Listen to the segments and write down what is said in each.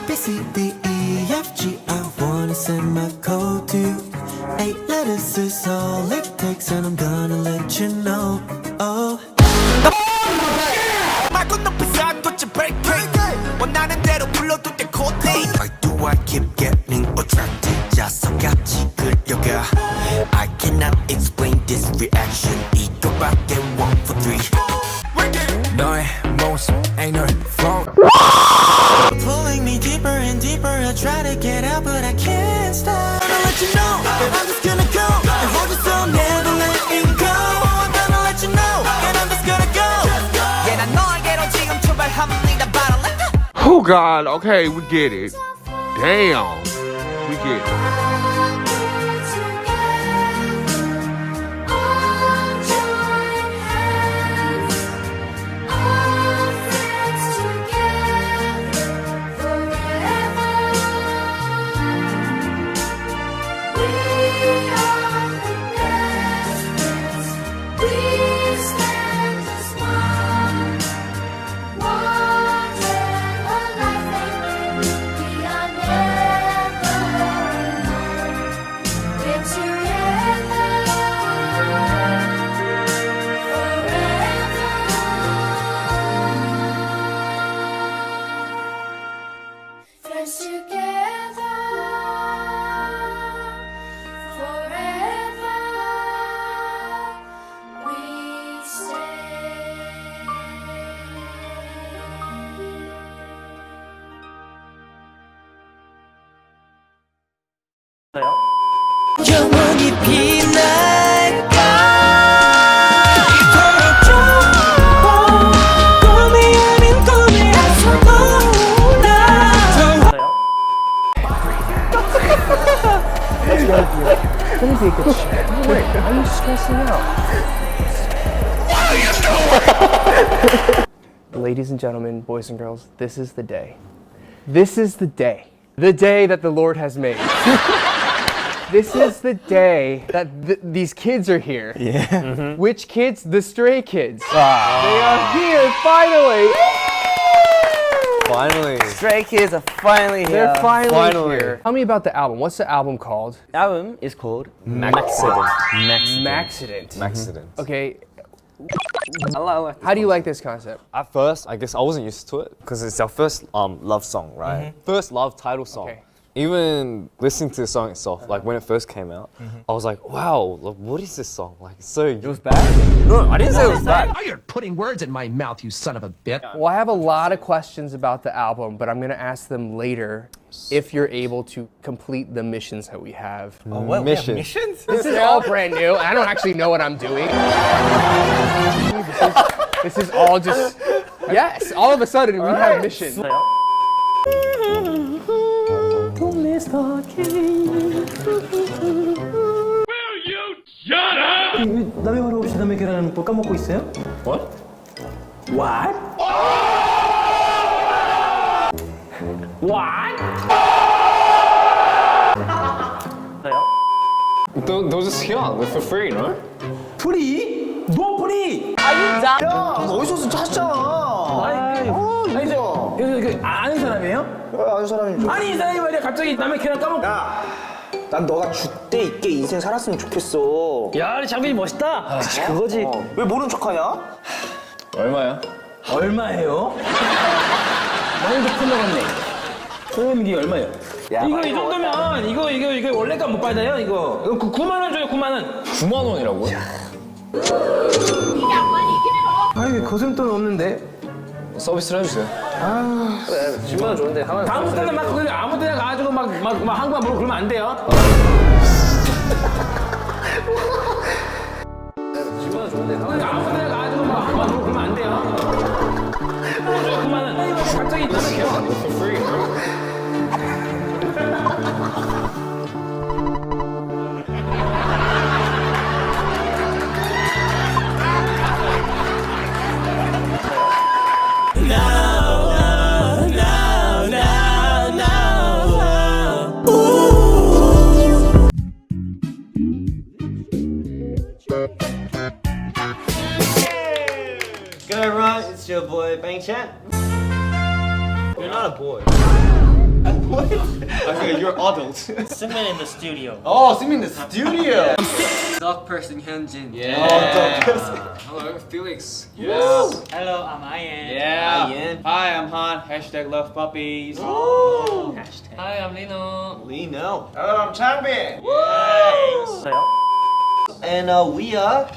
B, C, D, E, F, G, I wanna send my code to you. 8 letters is all it takes, and I'm gonna let you know. Oh. Why do I keep getting attracted? 자성같이 끌려가. I cannot explain this reaction. 이거밖에 1 for 3. 너의 모습 ain't her fault. Pulling me deeper and deeper. I try to get out, but I can't stop. I'm gonna let you know that I'm just gonna go and hold you so never letting go. I'm gonna let you know that I'm just gonna go. Yeah, 난 너에게로 지금 출발합니다. Oh God, okay, we get it. Damn, we get it. 영원히 빛날까 꿈이 아닌 꿈이 I'm stressing out. Ladies and gentlemen, boys and girls, this is the day. This is the day. The day that the Lord has made. This is the day that these kids are here. Yeah. Mm-hmm. Which kids? The Stray Kids. They are here, finally! Finally. Stray Kids are finally here. They're finally here. Tell me about the album. What's the album called? The album is called Maxident. Maxident. Okay, I like how do you like this concept? At first, I guess I wasn't used to it because it's our first love song, right? First love title song. Okay. Even listening to the song itself, like when it first came out, I was like, wow, like, what is this song? Like, it's so... It was bad? No, I didn't say it was bad. Oh, you're putting words in my mouth, you son of a bitch. Well, I have a lot of questions about the album, but I'm gonna ask them later if you're able to complete the missions that we have. Oh, what? Mission. Missions? This is all brand new. I don't actually know what I'm doing. This is all just... Yes, all of a sudden we have missions. 남의 말 없이 남의 계란은 또 까먹고 있어요? What? What? What? Those are here, they're for free, no? 프리? 너 프리? 야, 어디서 찾았잖아. 아니죠? 아는 사람이에요? 아는 사람이죠. 아니 이 사람이 말이야 갑자기 남의 계란 까먹고. 야, 난 너가 줏대 있게 인생 살았으면 좋겠어. 야, 우리 장빈이 멋있다. 그치, 그거지. 왜 모른 척하냐? 얼마야? 얼마예요? 너희도 큰 나갔네. 소염기 얼마예요? 이거 이 정도면 이거 원래값 못 받아요 이거. 이거 9만 원 줘요 9만 원. 9만 원이라고요? 아니 거슴돈 없는데. 서비스를 해주세요. 그래, 10만 원 좋은데 하나. 다음부터는 막 아무 데나 가가지고 막 한국만 보고 그러면 안 돼요. 10만 원 좋은데 하나. 아무 데나 가가지고 막 한국만 보고 그러면 안 돼요. 9만 원. 갑자기 또 For free. Go right, it's your boy Bang Chan. You're not a boy. You're adult. Singing in the studio. Oh, singing in the studio. Dog person Hyunjin. Hello, Felix. Hello, I'm Ian. Yeah. Hi, I'm Han. Hashtag love puppies. Hi, I'm Lino. Lino. Hello, I'm Changbin. And we are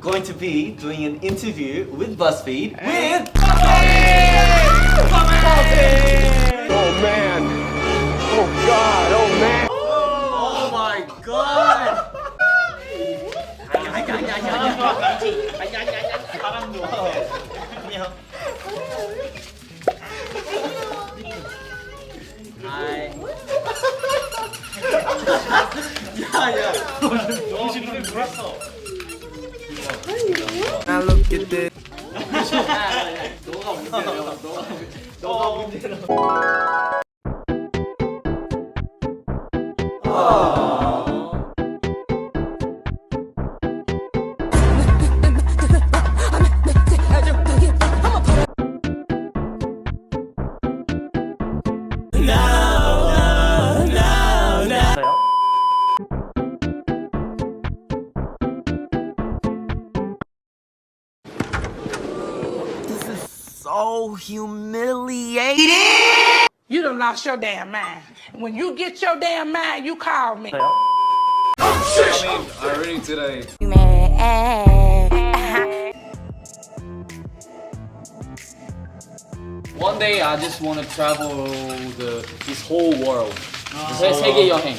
going to be doing an interview with BuzzFeed with Oh man. Oh god. Oh man. Oh my god! Now look at this. So humiliating. You done lost your damn mind. When you get your damn mind, you call me. I already did a. One day I just want to travel this whole world. 세계 여행.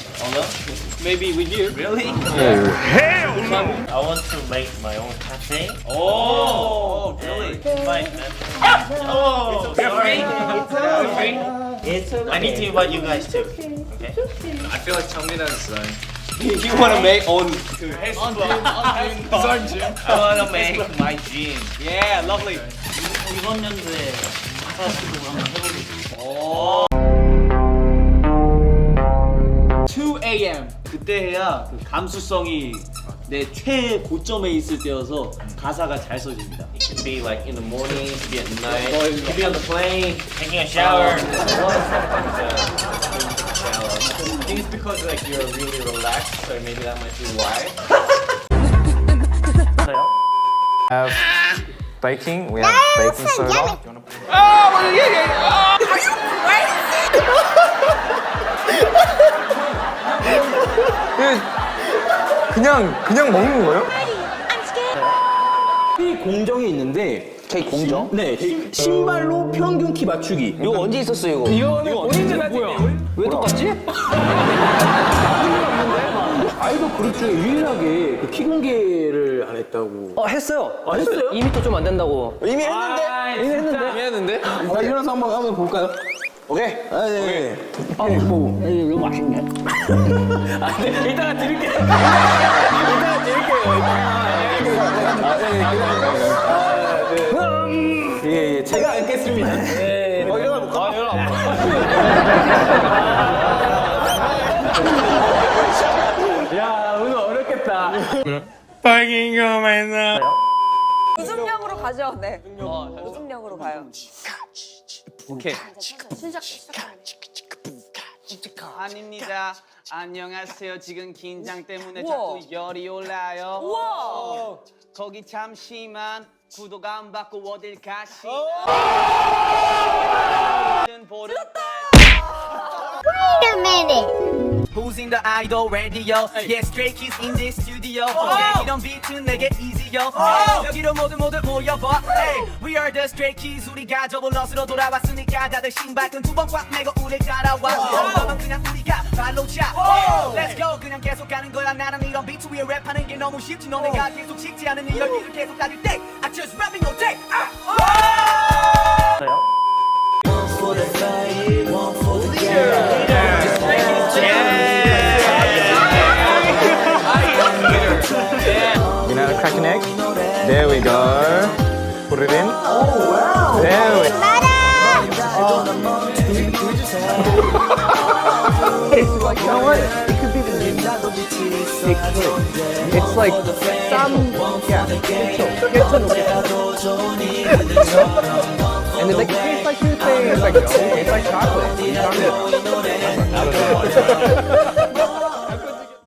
Maybe with you. Really? I want to make my own cafe. Oh, really? Invite them. Oh, sorry. It's okay. I need to invite you guys too. Okay. I feel like Changmina's You want to make own? I want to make my gym. Yeah, lovely. 이번 연도에 아파트도 한번 해보고. 2 a.m. 그때 해야 그 감수성이 내 최고점에 있을 때여서 가사가 잘 써집니다. It can be like in the morning, it can be at night, It could be on the plane. taking a shower. I think it's because like you're really relaxed, so maybe that might be why. baking. We have baking soda. 그냥 먹는 거예요? 키 공정이 있는데 케이크 공정? 네, 신발로 평균 키 맞추기. 이거 언제 있었어요, 이거? 이거는 본인들 하지. 왜 똑같지? 아이돌 그룹 중에 유일하게 그 키 공개를 안 했다고. 했어요. 했어요? 2m 좀 안 된다고. 이미 했는데? 자, 일어나서 한번 볼까요? 오케이. 아, 네. 뭐, 이거 맛있네. 아, 네, 이따가 드릴게요. 예, 제가 앉겠습니다. 네. 일어나 볼까? 야, 오늘 어렵겠다. 무중력으로 가죠. 네. 무중력으로 가요. 오케이. 아닙니다. 안녕하세요. 지금 긴장 때문에 우와. 자꾸 열이 올라요. 우와. 거기 잠시만 구독 안 받고 어딜 가시나. Wait a minute. Who's in the idol radio? Yeah, Stray Kids in this studio. Yeah, 이런 비트 내게 easy요. 여기로 모두 모여봐. Hey, we are the Stray Kids. 우리가 저블럿으로 돌아왔으니까 다들 신발끈 두 번 꽉 매고 우릴 따라와. 너만 그냥 우리가 발로 차. Let's go. 그냥 계속 가는 거야. 나는 이런 비트 위에 랩하는 게 너무 쉽지. 너네가 계속 식지 않은 이 열기를 계속 가질 때 I just rapping all day. One for the fire, one for the girl. You know how to crack an egg? There we go. Put it in. Oh wow. There we go. It's like, you know what? It could be the name. It's like some, yeah, and then like it tastes like you say tastes like milk. It tastes like chocolate. What are you talking about?